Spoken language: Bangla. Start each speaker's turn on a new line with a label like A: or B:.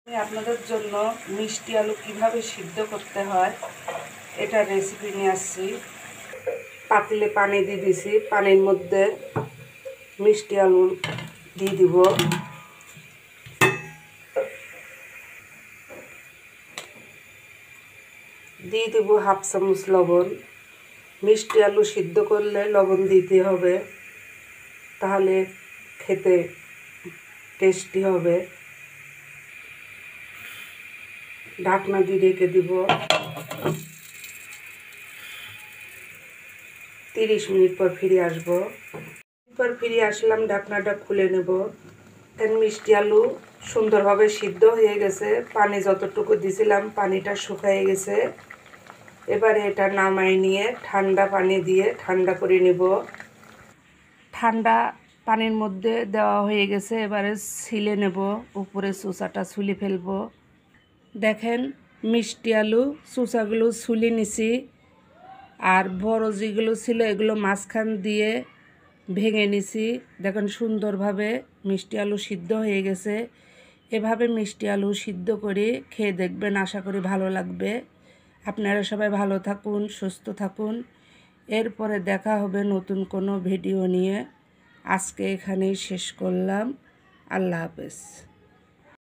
A: আমি আপনাদের জন্য মিষ্টি আলু কিভাবে সিদ্ধ করতে হয় এটা রেসিপি নিয়ে আসছি। পাতিলে পানি দিয়ে দিছি, পানির মধ্যে মিষ্টি আলু দিয়ে দিব। দিয়ে দিব হাফ চামচ লবণ। মিষ্টি আলু সিদ্ধ করলে লবণ দিতে হবে, তাহলে খেতে টেস্টি হবে। ঢাকনা দিয়ে রেখে দিব। 30 মিনিট পর ফিরে আসবো। ফিরে আসলাম, ঢাকনাটা খুলে নেব। মিষ্টি আলু সুন্দরভাবে সিদ্ধ হয়ে গেছে, পানি যতটুকু দিছিলাম পানিটা শুকিয়ে গেছে। এবারে এটা নামাই নিয়ে ঠান্ডা পানি দিয়ে ঠান্ডা করে নেব। ঠান্ডা পানির মধ্যে দেওয়া হয়ে গেছে, এবারে ছিলে নেব, উপরে চোষাটা ছুলে ফেলবো। দেখেন মিষ্টি আলু চোষাগুলো ছুলে নিছি, আর বড় যেগুলো ছিল এগুলো মাঝখান দিয়ে ভেঙে নিছি। দেখেন সুন্দরভাবে মিষ্টি আলু সিদ্ধ হয়ে গেছে। এভাবে মিষ্টি আলু সিদ্ধ করে খেয়ে দেখবেন, আশা করি ভালো লাগবে। আপনারা সবাই ভালো থাকুন, সুস্থ থাকুন। এরপরে দেখা হবে নতুন কোনো ভিডিও নিয়ে। আজকে এখানেই শেষ করলাম। আল্লাহ হাফেজ।